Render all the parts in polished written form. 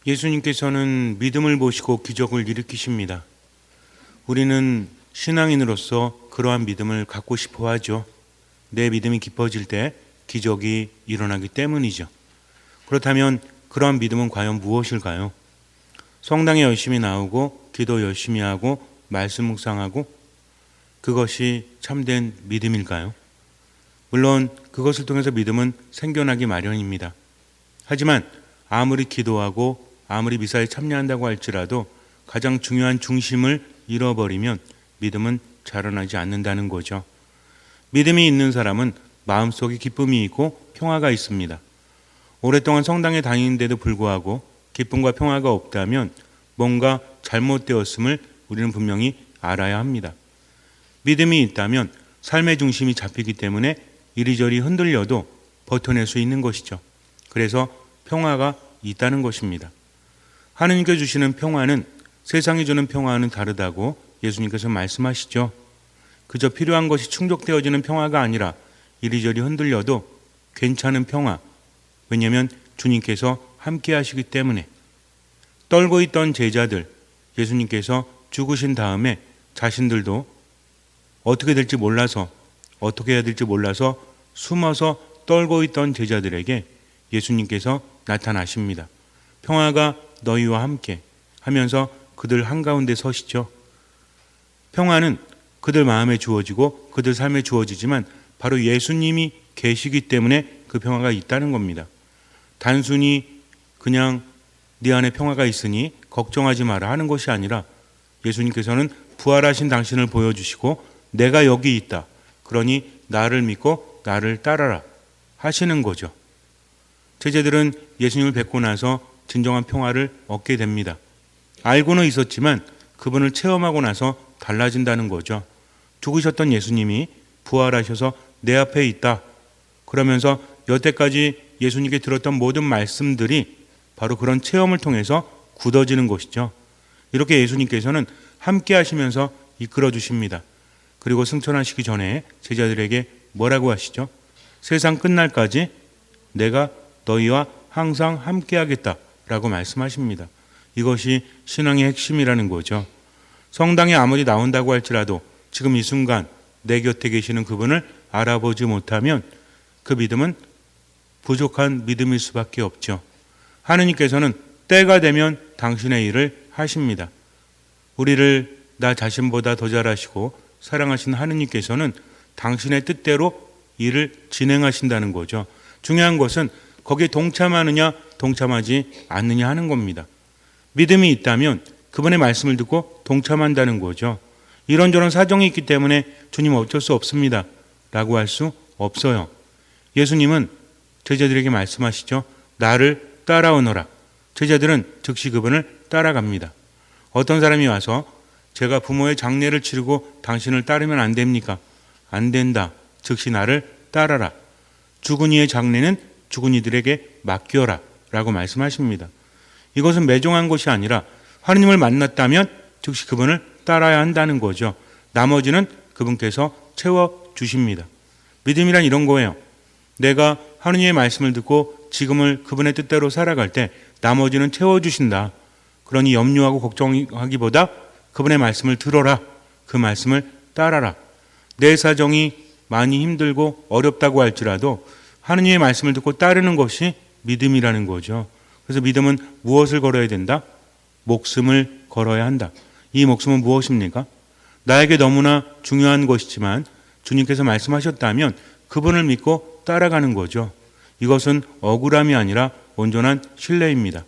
예수님께서는 믿음을 보시고 기적을 일으키십니다. 우리는 신앙인으로서 그러한 믿음을 갖고 싶어 하죠. 내 믿음이 깊어질 때 기적이 일어나기 때문이죠. 그렇다면 그러한 믿음은 과연 무엇일까요? 성당에 열심히 나오고 기도 열심히 하고 말씀 묵상하고 그것이 참된 믿음일까요? 물론 그것을 통해서 믿음은 생겨나기 마련입니다. 하지만 아무리 기도하고 아무리 미사에 참여한다고 할지라도 가장 중요한 중심을 잃어버리면 믿음은 자라나지 않는다는 거죠. 믿음이 있는 사람은 마음속에 기쁨이 있고 평화가 있습니다. 오랫동안 성당에 다니는데도 불구하고 기쁨과 평화가 없다면 뭔가 잘못되었음을 우리는 분명히 알아야 합니다. 믿음이 있다면 삶의 중심이 잡히기 때문에 이리저리 흔들려도 버텨낼 수 있는 것이죠. 그래서 평화가 있다는 것입니다. 하느님께 주시는 평화는 세상이 주는 평화와는 다르다고 예수님께서 말씀하시죠. 그저 필요한 것이 충족되어지는 평화가 아니라 이리저리 흔들려도 괜찮은 평화. 왜냐하면 주님께서 함께 하시기 때문에. 떨고 있던 제자들, 예수님께서 죽으신 다음에 자신들도 어떻게 될지 몰라서 어떻게 해야 될지 몰라서 숨어서 떨고 있던 제자들에게 예수님께서 나타나십니다. 평화가 너희와 함께 하면서 그들 한가운데 서시죠. 평화는 그들 마음에 주어지고 그들 삶에 주어지지만 바로 예수님이 계시기 때문에 그 평화가 있다는 겁니다. 단순히 그냥 네 안에 평화가 있으니 걱정하지 마라 하는 것이 아니라 예수님께서는 부활하신 당신을 보여주시고 내가 여기 있다. 그러니 나를 믿고 나를 따라라 하시는 거죠. 제자들은 예수님을 뵙고 나서 진정한 평화를 얻게 됩니다. 알고는 있었지만 그분을 체험하고 나서 달라진다는 거죠. 죽으셨던 예수님이 부활하셔서 내 앞에 있다. 그러면서 여태까지 예수님께 들었던 모든 말씀들이 바로 그런 체험을 통해서 굳어지는 것이죠. 이렇게 예수님께서는 함께 하시면서 이끌어 주십니다. 그리고 승천하시기 전에 제자들에게 뭐라고 하시죠? 세상 끝날까지 내가 너희와 항상 함께 하겠다 라고 말씀하십니다. 이것이 신앙의 핵심이라는 거죠. 성당에 아무리 나온다고 할지라도 지금 이 순간 내 곁에 계시는 그분을 알아보지 못하면 그 믿음은 부족한 믿음일 수밖에 없죠. 하느님께서는 때가 되면 당신의 일을 하십니다. 우리를 나 자신보다 더 잘하시고 사랑하신 하느님께서는 당신의 뜻대로 일을 진행하신다는 거죠. 중요한 것은 거기에 동참하느냐 동참하지 않느냐 하는 겁니다. 믿음이 있다면 그분의 말씀을 듣고 동참한다는 거죠. 이런저런 사정이 있기 때문에 주님 어쩔 수 없습니다 라고 할 수 없어요. 예수님은 제자들에게 말씀하시죠. 나를 따라오너라. 제자들은 즉시 그분을 따라갑니다. 어떤 사람이 와서 제가 부모의 장례를 치르고 당신을 따르면 안 됩니까? 안 된다. 즉시 나를 따라라. 죽은 이의 장례는 죽은 이들에게 맡겨라 라고 말씀하십니다. 이것은 매종한 것이 아니라 하느님을 만났다면 즉시 그분을 따라야 한다는 거죠. 나머지는 그분께서 채워주십니다. 믿음이란 이런 거예요. 내가 하느님의 말씀을 듣고 지금을 그분의 뜻대로 살아갈 때 나머지는 채워주신다. 그러니 염려하고 걱정하기보다 그분의 말씀을 들어라. 그 말씀을 따라라. 내 사정이 많이 힘들고 어렵다고 할지라도 하느님의 말씀을 듣고 따르는 것이 믿음이라는 거죠. 그래서 믿음은 무엇을 걸어야 된다? 목숨을 걸어야 한다. 이 목숨은 무엇입니까? 나에게 너무나 중요한 것이지만 주님께서 말씀하셨다면 그분을 믿고 따라가는 거죠. 이것은 억울함이 아니라 온전한 신뢰입니다.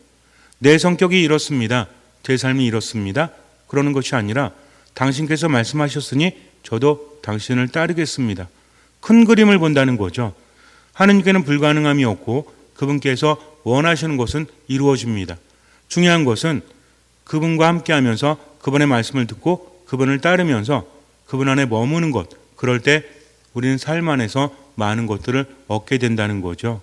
내 성격이 이렇습니다. 제 삶이 이렇습니다. 그러는 것이 아니라 당신께서 말씀하셨으니 저도 당신을 따르겠습니다. 큰 그림을 본다는 거죠. 하느님께는 불가능함이 없고 그분께서 원하시는 것은 이루어집니다. 중요한 것은 그분과 함께하면서 그분의 말씀을 듣고 그분을 따르면서 그분 안에 머무는 것. 그럴 때 우리는 삶 안에서 많은 것들을 얻게 된다는 거죠.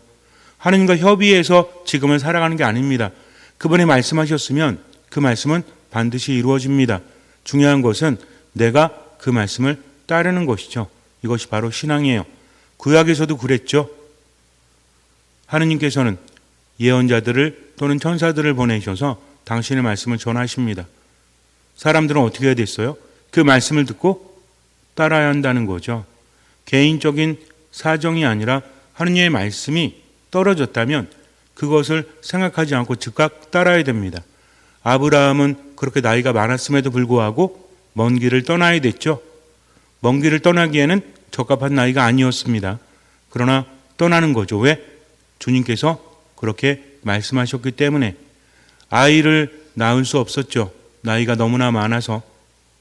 하느님과 협의해서 지금을 살아가는 게 아닙니다. 그분이 말씀하셨으면 그 말씀은 반드시 이루어집니다. 중요한 것은 내가 그 말씀을 따르는 것이죠. 이것이 바로 신앙이에요. 구약에서도 그랬죠. 하느님께서는 예언자들을 또는 천사들을 보내셔서 당신의 말씀을 전하십니다. 사람들은 어떻게 해야 됐어요? 그 말씀을 듣고 따라야 한다는 거죠. 개인적인 사정이 아니라 하느님의 말씀이 떨어졌다면 그것을 생각하지 않고 즉각 따라야 됩니다. 아브라함은 그렇게 나이가 많았음에도 불구하고 먼 길을 떠나야 됐죠. 먼 길을 떠나기에는 적합한 나이가 아니었습니다. 그러나 떠나는 거죠. 왜? 주님께서 그렇게 말씀하셨기 때문에. 아이를 낳을 수 없었죠. 나이가 너무나 많아서.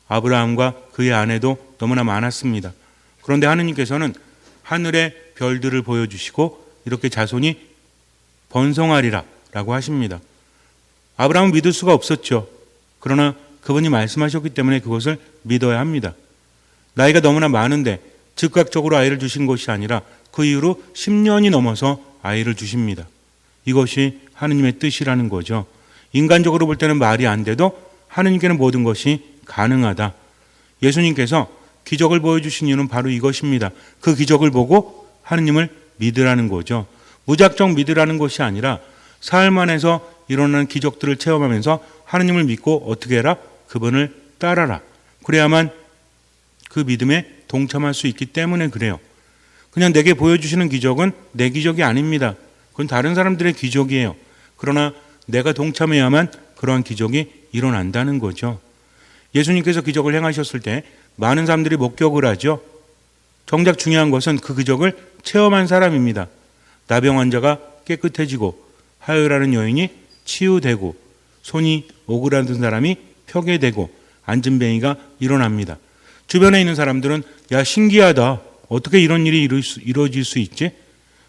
아브라함과 그의 아내도 너무나 많았습니다. 그런데 하느님께서는 하늘의 별들을 보여주시고 이렇게 자손이 번성하리라 라고 하십니다. 아브라함은 믿을 수가 없었죠. 그러나 그분이 말씀하셨기 때문에 그것을 믿어야 합니다. 나이가 너무나 많은데 즉각적으로 아이를 주신 것이 아니라 그 이후로 10년이 넘어서 아이를 주십니다. 이것이 하느님의 뜻이라는 거죠. 인간적으로 볼 때는 말이 안 돼도 하느님께는 모든 것이 가능하다. 예수님께서 기적을 보여주신 이유는 바로 이것입니다. 그 기적을 보고 하느님을 믿으라는 거죠. 무작정 믿으라는 것이 아니라 삶 안에서 일어나는 기적들을 체험하면서 하느님을 믿고 어떻게 해라? 그분을 따라라. 그래야만 그 믿음에 동참할 수 있기 때문에 그래요. 그냥 내게 보여주시는 기적은 내 기적이 아닙니다. 그건 다른 사람들의 기적이에요. 그러나 내가 동참해야만 그러한 기적이 일어난다는 거죠. 예수님께서 기적을 행하셨을 때 많은 사람들이 목격을 하죠. 정작 중요한 것은 그 기적을 체험한 사람입니다. 나병 환자가 깨끗해지고 하혈하는 여인이 치유되고 손이 오그라든 사람이 펴게 되고 앉은뱅이가 일어납니다. 주변에 있는 사람들은 야 신기하다. 어떻게 이런 일이 이루어질 수 있지?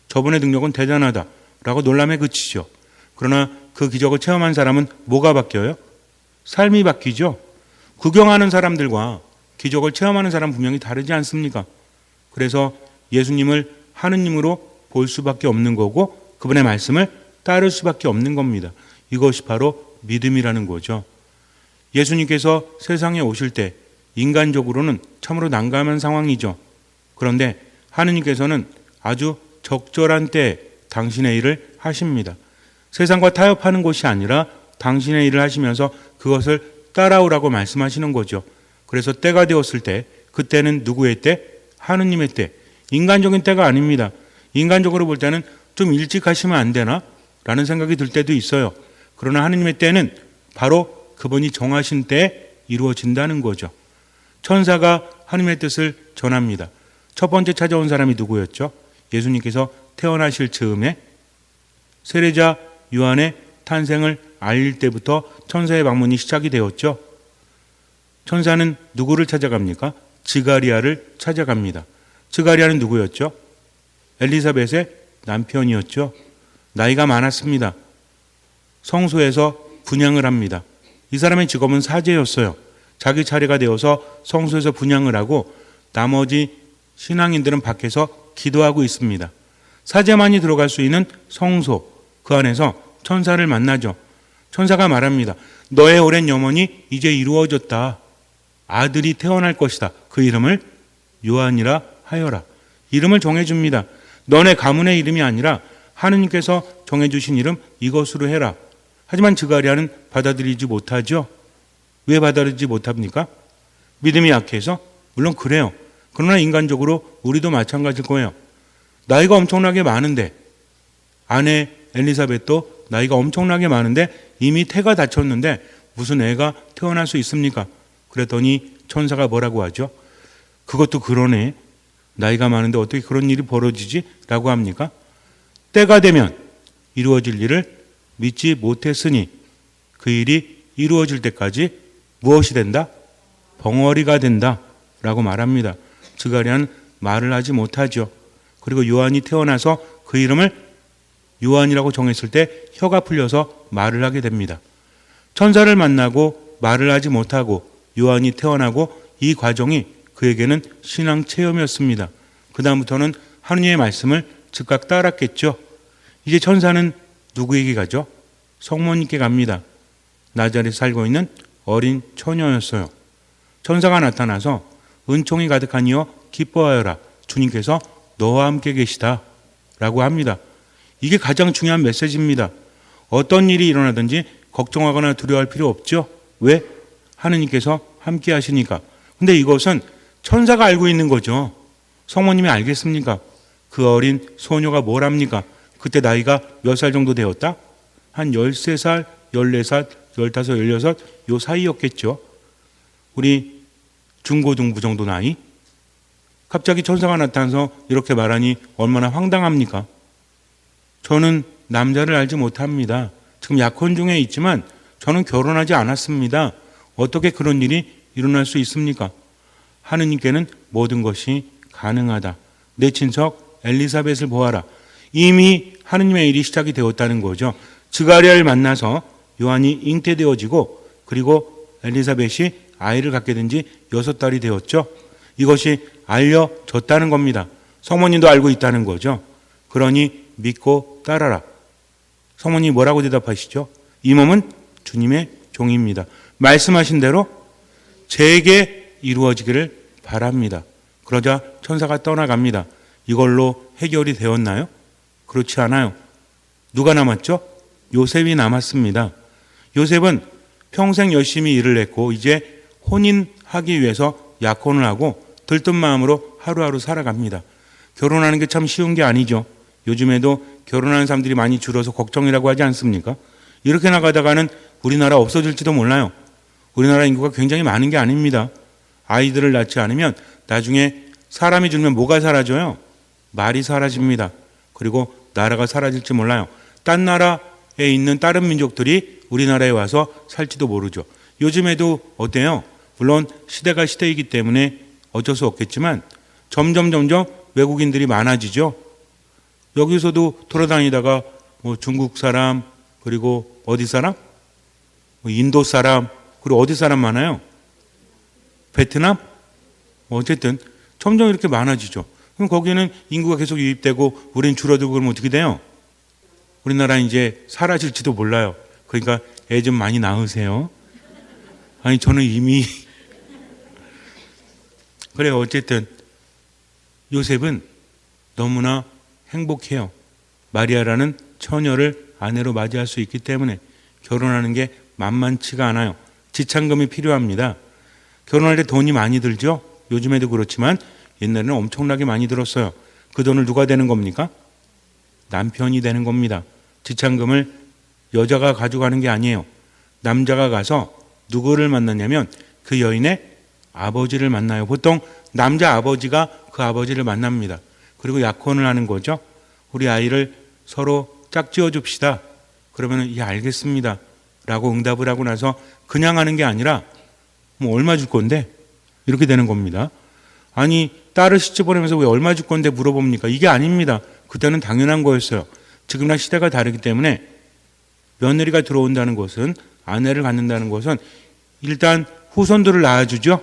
저분의 능력은 대단하다 라고 놀람에 그치죠. 그러나 그 기적을 체험한 사람은 뭐가 바뀌어요? 삶이 바뀌죠. 구경하는 사람들과 기적을 체험하는 사람 분명히 다르지 않습니까? 그래서 예수님을 하느님으로 볼 수밖에 없는 거고 그분의 말씀을 따를 수밖에 없는 겁니다. 이것이 바로 믿음이라는 거죠. 예수님께서 세상에 오실 때 인간적으로는 참으로 난감한 상황이죠. 그런데 하느님께서는 아주 적절한 때에 당신의 일을 하십니다. 세상과 타협하는 것이 아니라 당신의 일을 하시면서 그것을 따라오라고 말씀하시는 거죠. 그래서 때가 되었을 때 그때는 누구의 때? 하느님의 때. 인간적인 때가 아닙니다. 인간적으로 볼 때는 좀 일찍 하시면 안 되나? 라는 생각이 들 때도 있어요. 그러나 하느님의 때는 바로 그분이 정하신 때에 이루어진다는 거죠. 천사가 하느님의 뜻을 전합니다. 첫 번째 찾아온 사람이 누구였죠? 예수님께서 태어나실 즈음에 세례자 요한의 탄생을 알릴 때부터 천사의 방문이 시작이 되었죠. 천사는 누구를 찾아갑니까? 지가리아를 찾아갑니다. 지가리아는 누구였죠? 엘리사벳의 남편이었죠. 나이가 많았습니다. 성소에서 분향을 합니다. 이 사람의 직업은 사제였어요. 자기 차례가 되어서 성소에서 분향을 하고 나머지 신앙인들은 밖에서 기도하고 있습니다. 사제만이 들어갈 수 있는 성소, 그 안에서 천사를 만나죠. 천사가 말합니다. 너의 오랜 염원이 이제 이루어졌다. 아들이 태어날 것이다. 그 이름을 요한이라 하여라. 이름을 정해줍니다. 너네 가문의 이름이 아니라 하느님께서 정해주신 이름 이것으로 해라. 하지만 지가리아는 받아들이지 못하죠. 왜 받아들이지 못합니까? 믿음이 약해서? 물론 그래요. 그러나 인간적으로 우리도 마찬가지일 거예요. 나이가 엄청나게 많은데 아내 엘리사벳도 나이가 엄청나게 많은데 이미 태가 다쳤는데 무슨 애가 태어날 수 있습니까? 그랬더니 천사가 뭐라고 하죠? 그것도 그러네. 나이가 많은데 어떻게 그런 일이 벌어지지? 라고 합니까? 때가 되면 이루어질 일을 믿지 못했으니 그 일이 이루어질 때까지 무엇이 된다? 벙어리가 된다 라고 말합니다. 지가리아는 말을 하지 못하죠. 그리고 요한이 태어나서 그 이름을 요한이라고 정했을 때 혀가 풀려서 말을 하게 됩니다. 천사를 만나고 말을 하지 못하고 요한이 태어나고 이 과정이 그에게는 신앙 체험이었습니다. 그 다음부터는 하느님의 말씀을 즉각 따랐겠죠. 이제 천사는 누구에게 가죠? 성모님께 갑니다. 나자렛에 살고 있는 어린 처녀였어요. 천사가 나타나서 은총이 가득하니여 기뻐하여라. 주님께서 너와 함께 계시다 라고 합니다. 이게 가장 중요한 메시지입니다. 어떤 일이 일어나든지 걱정하거나 두려워할 필요 없죠. 왜? 하느님께서 함께 하시니까. 근데 이것은 천사가 알고 있는 거죠. 성모님이 알겠습니까? 그 어린 소녀가 뭘 합니까? 그때 나이가 몇 살 정도 되었다? 한 13살, 14살, 15, 16, 요 사이였겠죠. 우리 중고등부 정도 나이? 갑자기 천사가 나타나서 이렇게 말하니 얼마나 황당합니까? 저는 남자를 알지 못합니다. 지금 약혼 중에 있지만 저는 결혼하지 않았습니다. 어떻게 그런 일이 일어날 수 있습니까? 하느님께는 모든 것이 가능하다. 내 친척 엘리사벳을 보아라. 이미 하느님의 일이 시작이 되었다는 거죠. 스가랴를 만나서 요한이 잉태되어지고 그리고 엘리사벳이 아이를 갖게 된 지 6달이 되었죠. 이것이 알려졌다는 겁니다. 성모님도 알고 있다는 거죠. 그러니 믿고 따라라. 성모님이 뭐라고 대답하시죠? 이 몸은 주님의 종입니다. 말씀하신 대로 제게 이루어지기를 바랍니다. 그러자 천사가 떠나갑니다. 이걸로 해결이 되었나요? 그렇지 않아요. 누가 남았죠? 요셉이 남았습니다. 요셉은 평생 열심히 일을 했고 이제 혼인하기 위해서 약혼을 하고 들뜬 마음으로 하루하루 살아갑니다. 결혼하는 게 참 쉬운 게 아니죠. 요즘에도 결혼하는 사람들이 많이 줄어서 걱정이라고 하지 않습니까? 이렇게 나가다가는 우리나라 없어질지도 몰라요. 우리나라 인구가 굉장히 많은 게 아닙니다. 아이들을 낳지 않으면 나중에 사람이 줄면 뭐가 사라져요? 말이 사라집니다. 그리고 나라가 사라질지 몰라요. 딴 나라에 있는 다른 민족들이 우리나라에 와서 살지도 모르죠. 요즘에도 어때요? 물론 시대가 시대이기 때문에 어쩔 수 없겠지만 점점 외국인들이 많아지죠. 여기서도 돌아다니다가 뭐 중국 사람, 그리고 어디 사람? 뭐 인도 사람, 그리고 어디 사람 많아요? 베트남? 어쨌든 점점 이렇게 많아지죠. 그럼 거기는 인구가 계속 유입되고 우리는 줄어들고 그러면 어떻게 돼요? 우리나라 이제 사라질지도 몰라요. 그러니까 애 좀 많이 낳으세요. 아니 저는 이미 그래요. 어쨌든 요셉은 너무나 행복해요. 마리아라는 처녀를 아내로 맞이할 수 있기 때문에 결혼하는 게 만만치가 않아요. 지참금이 필요합니다. 결혼할 때 돈이 많이 들죠. 요즘에도 그렇지만 옛날에는 엄청나게 많이 들었어요. 그 돈을 누가 되는 겁니까? 남편이 되는 겁니다. 지참금을 여자가 가져가는 게 아니에요. 남자가 가서 누구를 만나냐면 그 여인의 아버지를 만나요. 보통 남자 아버지가 그 아버지를 만납니다. 그리고 약혼을 하는 거죠. 우리 아이를 서로 짝지어 줍시다. 그러면 예 알겠습니다 라고 응답을 하고 나서 그냥 하는 게 아니라 뭐 얼마 줄 건데? 이렇게 되는 겁니다. 아니 딸을 시집 보내면서 왜 얼마 줄 건데 물어봅니까? 이게 아닙니다. 그때는 당연한 거였어요. 지금이랑 시대가 다르기 때문에 며느리가 들어온다는 것은, 아내를 갖는다는 것은 일단 후손들을 낳아주죠.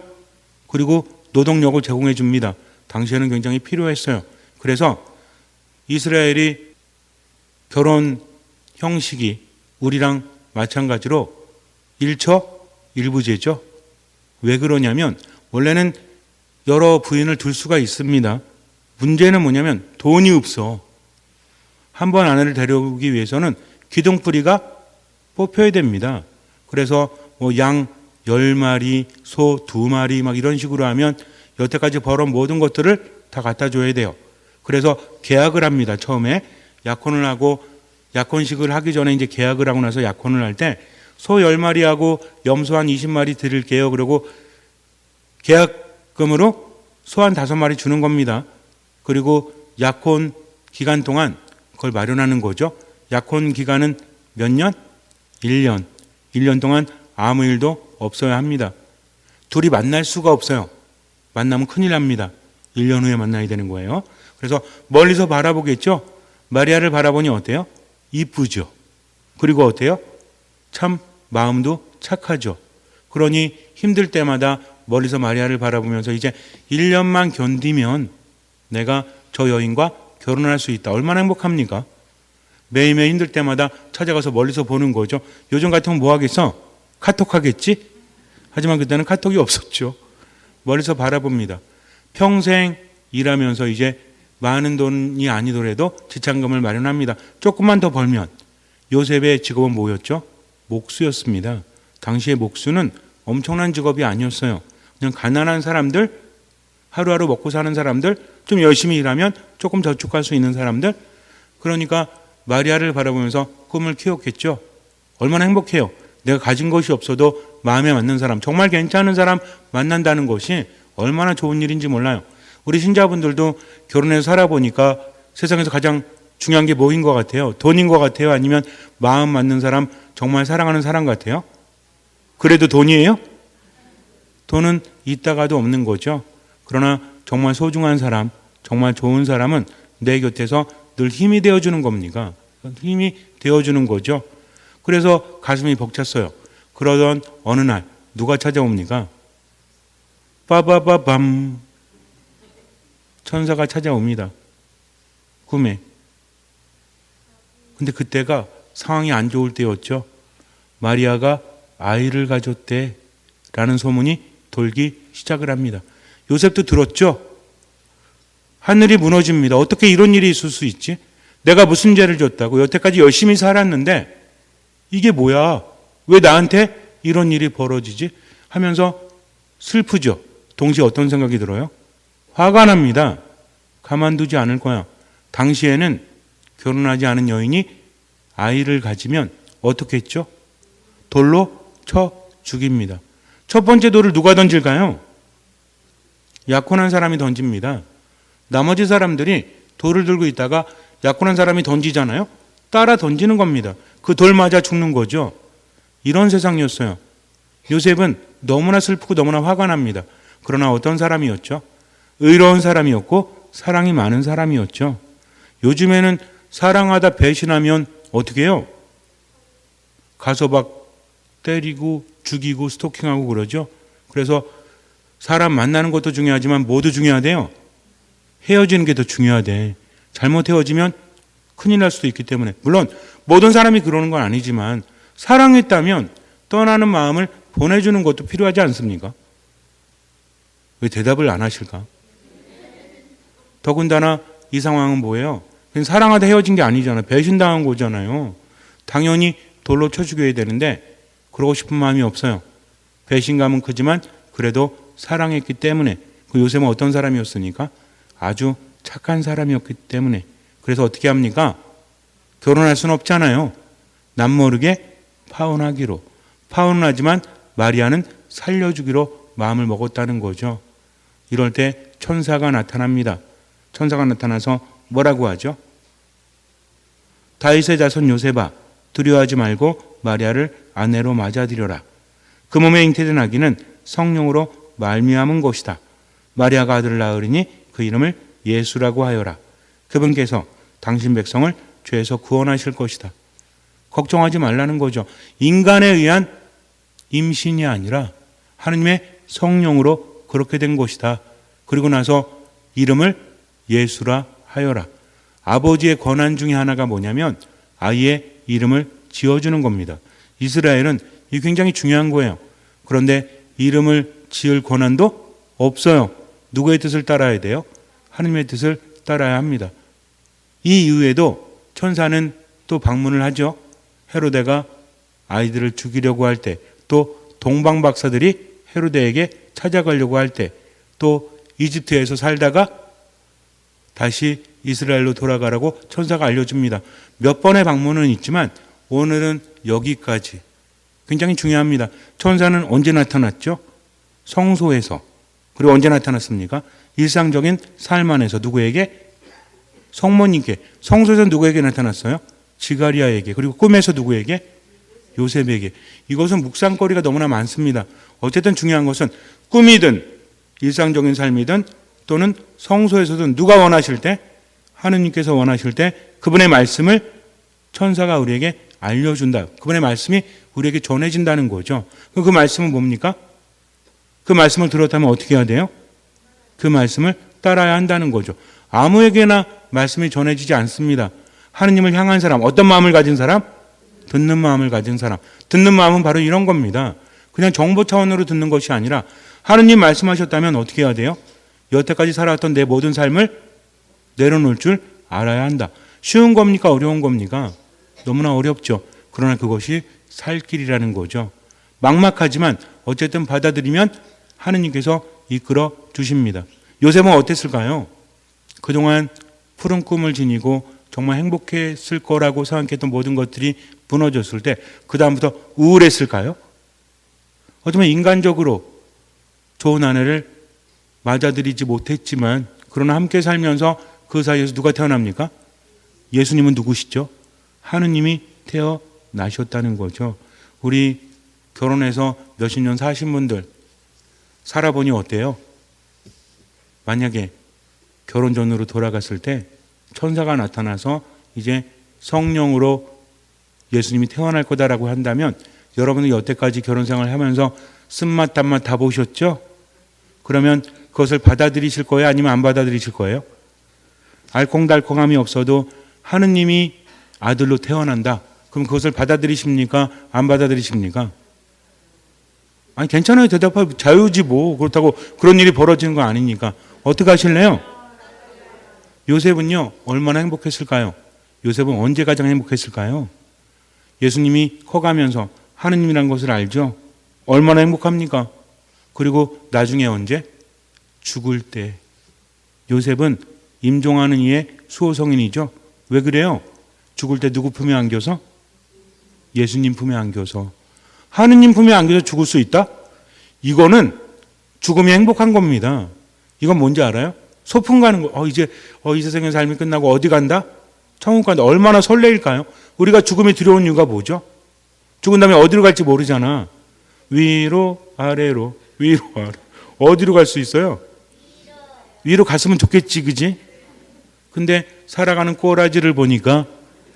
그리고 노동력을 제공해 줍니다. 당시에는 굉장히 필요했어요. 그래서 이스라엘이 결혼 형식이 우리랑 마찬가지로 일처 일부제죠. 왜 그러냐면 원래는 여러 부인을 둘 수가 있습니다. 문제는 뭐냐면 돈이 없어. 한 번 아내를 데려오기 위해서는 기둥뿌리가 뽑혀야 됩니다. 그래서 뭐 양 10마리, 소 2마리 막 이런 식으로 하면 여태까지 벌어온 모든 것들을 다 갖다 줘야 돼요. 그래서 계약을 합니다. 처음에 약혼을 하고 약혼식을 하기 전에 이제 계약을 하고 나서 약혼을 할 때 소 10마리하고 염소 한 20마리 드릴게요. 그리고 계약금으로 소 한 5마리 주는 겁니다. 그리고 약혼 기간 동안 그걸 마련하는 거죠. 약혼 기간은 몇 년? 1년. 1년 동안 아무 일도 없어야 합니다. 둘이 만날 수가 없어요. 만나면 큰일 납니다. 1년 후에 만나야 되는 거예요. 그래서 멀리서 바라보겠죠. 마리아를 바라보니 어때요? 이쁘죠. 그리고 어때요? 참 마음도 착하죠. 그러니 힘들 때마다 멀리서 마리아를 바라보면서 이제 1년만 견디면 내가 저 여인과 결혼할 수 있다. 얼마나 행복합니까? 매일매일 힘들 때마다 찾아가서 멀리서 보는 거죠. 요즘 같으면 뭐 하겠어? 카톡 하겠지? 하지만 그때는 카톡이 없었죠. 멀리서 바라봅니다. 평생 일하면서 이제 많은 돈이 아니더라도 지참금을 마련합니다. 조금만 더 벌면 요셉의 직업은 뭐였죠? 목수였습니다. 당시의 목수는 엄청난 직업이 아니었어요. 그냥 가난한 사람들, 하루하루 먹고 사는 사람들, 좀 열심히 일하면 조금 저축할 수 있는 사람들. 그러니까 마리아를 바라보면서 꿈을 키웠겠죠. 얼마나 행복해요. 내가 가진 것이 없어도 마음에 맞는 사람, 정말 괜찮은 사람 만난다는 것이 얼마나 좋은 일인지 몰라요. 우리 신자분들도 결혼해서 살아보니까 세상에서 가장 중요한 게 뭐인 것 같아요? 돈인 것 같아요? 아니면 마음 맞는 사람, 정말 사랑하는 사람 같아요? 그래도 돈이에요? 돈은 있다가도 없는 거죠. 그러나 정말 소중한 사람, 정말 좋은 사람은 내 곁에서 늘 힘이 되어주는 겁니다. 힘이 되어주는 거죠. 그래서 가슴이 벅찼어요. 그러던 어느 날 누가 찾아옵니까? 빠바바밤. 천사가 찾아옵니다. 꿈에. 근데 그때가 상황이 안 좋을 때였죠. 마리아가 아이를 가졌대 라는 소문이 돌기 시작을 합니다. 요셉도 들었죠. 하늘이 무너집니다. 어떻게 이런 일이 있을 수 있지? 내가 무슨 죄를 졌다고 여태까지 열심히 살았는데 이게 뭐야? 왜 나한테 이런 일이 벌어지지? 하면서 슬프죠. 동시에 어떤 생각이 들어요? 화가 납니다. 가만두지 않을 거야. 당시에는 결혼하지 않은 여인이 아이를 가지면 어떻게 했죠? 돌로 쳐 죽입니다. 첫 번째 돌을 누가 던질까요? 약혼한 사람이 던집니다. 나머지 사람들이 돌을 들고 있다가 약혼한 사람이 던지잖아요. 따라 던지는 겁니다. 그 돌 맞아 죽는 거죠. 이런 세상이었어요. 요셉은 너무나 슬프고 너무나 화가 납니다. 그러나 어떤 사람이었죠? 의로운 사람이었고 사랑이 많은 사람이었죠. 요즘에는 사랑하다 배신하면 어떻게 해요? 가서 막 때리고 죽이고 스토킹하고 그러죠. 그래서 사람 만나는 것도 중요하지만 뭐도 중요하대요? 헤어지는 게 더 중요하대. 잘못 헤어지면 큰일 날 수도 있기 때문에. 물론 모든 사람이 그러는 건 아니지만 사랑했다면 떠나는 마음을 보내주는 것도 필요하지 않습니까? 왜 대답을 안 하실까? 더군다나 이 상황은 뭐예요? 사랑하다 헤어진 게 아니잖아요. 배신당한 거잖아요. 당연히 돌로 쳐 죽여야 되는데 그러고 싶은 마음이 없어요. 배신감은 크지만 그래도 사랑했기 때문에. 그 요셉은 어떤 사람이었으니까? 아주 착한 사람이었기 때문에. 그래서 어떻게 합니까? 결혼할 수는 없잖아요. 남모르게 파혼하기로. 파혼은 하지만 마리아는 살려주기로 마음을 먹었다는 거죠. 이럴 때 천사가 나타납니다. 천사가 나타나서 뭐라고 하죠? 다윗의 자손 요셉아, 두려워하지 말고 마리아를 아내로 맞아들여라. 그 몸에 잉태된 아기는 성령으로 말미암은 것이다. 마리아가 아들을 낳으리니 그 이름을 예수라고 하여라. 그분께서 당신 백성을 죄에서 구원하실 것이다. 걱정하지 말라는 거죠. 인간에 의한 임신이 아니라 하느님의 성령으로 그렇게 된 것이다. 그리고 나서 이름을 예수라 하여라. 아버지의 권한 중에 하나가 뭐냐면 아이의 이름을 지어주는 겁니다. 이스라엘은 이 굉장히 중요한 거예요. 그런데 이름을 지을 권한도 없어요. 누구의 뜻을 따라야 돼요? 하느님의 뜻을 따라야 합니다. 이 이후에도 천사는 또 방문을 하죠. 헤로데가 아이들을 죽이려고 할 때, 또 동방 박사들이 헤로데에게 찾아가려고 할 때, 또 이집트에서 살다가 다시 이스라엘로 돌아가라고 천사가 알려줍니다. 몇 번의 방문은 있지만 오늘은 여기까지. 굉장히 중요합니다. 천사는 언제 나타났죠? 성소에서. 그리고 언제 나타났습니까? 일상적인 삶 안에서. 누구에게? 성모님께. 성소에서 누구에게 나타났어요? 지가리아에게. 그리고 꿈에서 누구에게? 요셉에게. 이것은 묵상거리가 너무나 많습니다. 어쨌든 중요한 것은 꿈이든 일상적인 삶이든 또는 성소에서든 누가 원하실 때, 하느님께서 원하실 때 그분의 말씀을 천사가 우리에게 알려준다. 그분의 말씀이 우리에게 전해진다는 거죠. 그 말씀은 뭡니까? 그 말씀을 들었다면 어떻게 해야 돼요? 그 말씀을 따라야 한다는 거죠. 아무에게나 말씀이 전해지지 않습니다. 하느님을 향한 사람, 어떤 마음을 가진 사람? 듣는 마음을 가진 사람. 듣는 마음은 바로 이런 겁니다. 그냥 정보 차원으로 듣는 것이 아니라 하느님 말씀하셨다면 어떻게 해야 돼요? 여태까지 살아왔던 내 모든 삶을 내려놓을 줄 알아야 한다. 쉬운 겁니까? 어려운 겁니까? 너무나 어렵죠. 그러나 그것이 살 길이라는 거죠. 막막하지만 어쨌든 받아들이면 하느님께서 이끌어 주십니다. 요셉은 어땠을까요? 그동안 푸른 꿈을 지니고 정말 행복했을 거라고 생각했던 모든 것들이 무너졌을 때 그 다음부터 우울했을까요? 어쩌면 인간적으로 좋은 아내를 맞아들이지 못했지만 그러나 함께 살면서 그 사이에서 누가 태어납니까? 예수님은 누구시죠? 하느님이 태어나셨다는 거죠. 우리 결혼해서 몇십 년 사신 분들 살아보니 어때요? 만약에 결혼 전으로 돌아갔을 때 천사가 나타나서 이제 성령으로 예수님이 태어날 거다라고 한다면 여러분이 여태까지 결혼 생활을 하면서 쓴맛 단맛 다 보셨죠? 그러면 그것을 받아들이실 거예요? 아니면 안 받아들이실 거예요? 알콩달콩함이 없어도 하느님이 아들로 태어난다. 그럼 그것을 받아들이십니까? 안 받아들이십니까? 아니 괜찮아요. 대답하고 자유지 뭐. 그렇다고 그런 일이 벌어지는 거 아니니까. 어떻게 하실래요? 요셉은요. 얼마나 행복했을까요? 요셉은 언제 가장 행복했을까요? 예수님이 커가면서 하느님이라는 것을 알죠. 얼마나 행복합니까? 그리고 나중에 언제? 죽을 때. 요셉은 임종하는 이의 수호성인이죠. 왜 그래요? 죽을 때 누구 품에 안겨서? 예수님 품에 안겨서. 하느님 품에 안겨서 죽을 수 있다? 이거는 죽음이 행복한 겁니다. 이건 뭔지 알아요? 소풍 가는 거. 이제 이 세상의 삶이 끝나고 어디 간다? 천국 간다. 얼마나 설레일까요? 우리가 죽음이 두려운 이유가 뭐죠? 죽은 다음에 어디로 갈지 모르잖아. 위로 아래로 위로 아래. 어디로 갈 수 있어요? 위로 갔으면 좋겠지, 그지? 근데 살아가는 꼬라지를 보니까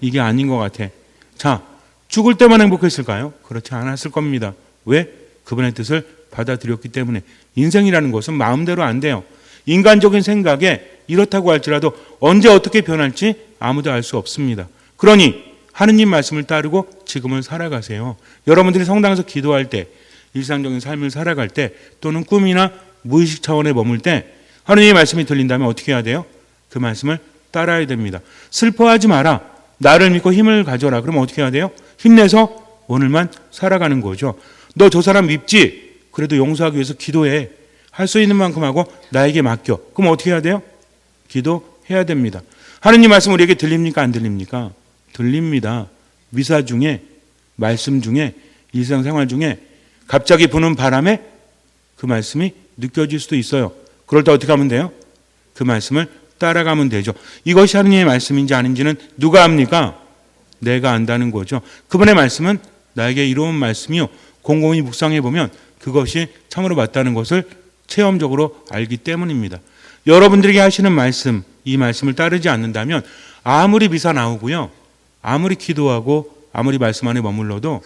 이게 아닌 것 같아. 자, 죽을 때만 행복했을까요? 그렇지 않았을 겁니다. 왜? 그분의 뜻을 받아들였기 때문에. 인생이라는 것은 마음대로 안 돼요. 인간적인 생각에 이렇다고 할지라도 언제 어떻게 변할지 아무도 알 수 없습니다. 그러니 하느님 말씀을 따르고 지금을 살아가세요. 여러분들이 성당에서 기도할 때, 일상적인 삶을 살아갈 때, 또는 꿈이나 무의식 차원에 머물 때 하느님의 말씀이 들린다면 어떻게 해야 돼요? 그 말씀을 따라야 됩니다. 슬퍼하지 마라. 나를 믿고 힘을 가져라. 그러면 어떻게 해야 돼요? 힘내서 오늘만 살아가는 거죠. 너 저 사람 밉지? 그래도 용서하기 위해서 기도해. 할 수 있는 만큼 하고 나에게 맡겨. 그럼 어떻게 해야 돼요? 기도해야 됩니다. 하느님 말씀 우리에게 들립니까? 안 들립니까? 들립니다. 미사 중에, 말씀 중에, 일상생활 중에 갑자기 부는 바람에 그 말씀이 느껴질 수도 있어요. 그럴 때 어떻게 하면 돼요? 그 말씀을 따라가면 되죠. 이것이 하느님의 말씀인지 아닌지는 누가 압니까? 내가 안다는 거죠. 그분의 말씀은 나에게 이로운 말씀이요. 곰곰이 묵상해 보면 그것이 참으로 맞다는 것을 체험적으로 알기 때문입니다. 여러분들에게 하시는 말씀, 이 말씀을 따르지 않는다면 아무리 미사 나오고요. 아무리 기도하고 아무리 말씀 안에 머물러도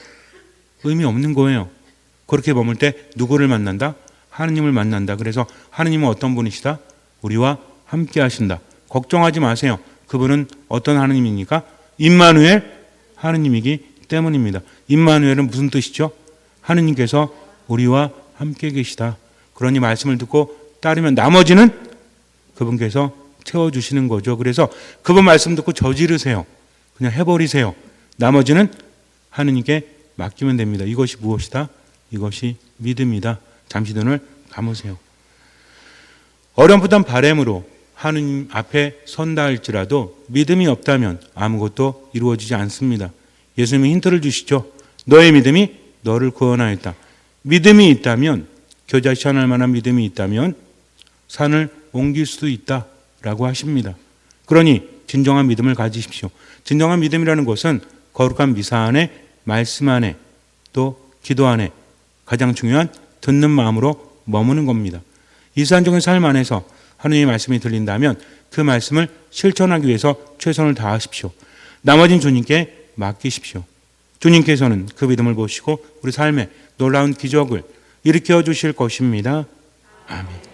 의미 없는 거예요. 그렇게 머물 때 누구를 만난다? 하느님을 만난다. 그래서 하느님은 어떤 분이시다? 우리와 함께 하신다. 걱정하지 마세요. 그분은 어떤 하느님입니까? 임마누엘 하느님이기 때문입니다. 임마누엘은 무슨 뜻이죠? 하느님께서 우리와 함께 계시다. 그러니 말씀을 듣고 따르면 나머지는 그분께서 채워주시는 거죠. 그래서 그분 말씀 듣고 저지르세요. 그냥 해버리세요. 나머지는 하느님께 맡기면 됩니다. 이것이 무엇이다? 이것이 믿음이다. 잠시 눈을 감으세요. 어렴풋한 바람으로 하느님 앞에 선다 할지라도 믿음이 없다면 아무것도 이루어지지 않습니다. 예수님은 힌트를 주시죠. 너의 믿음이 너를 구원하였다. 믿음이 있다면, 겨자씨 하나 할 만한 믿음이 있다면 산을 옮길 수도 있다라고 하십니다. 그러니 진정한 믿음을 가지십시오. 진정한 믿음이라는 것은 거룩한 미사 안에, 말씀 안에, 또 기도 안에 가장 중요한 듣는 마음으로 머무는 겁니다. 일상적인 삶 안에서 하느님의 말씀이 들린다면 그 말씀을 실천하기 위해서 최선을 다하십시오. 나머진 주님께 맡기십시오. 주님께서는 그 믿음을 보시고 우리 삶에 놀라운 기적을 일으켜 주실 것입니다. 아멘.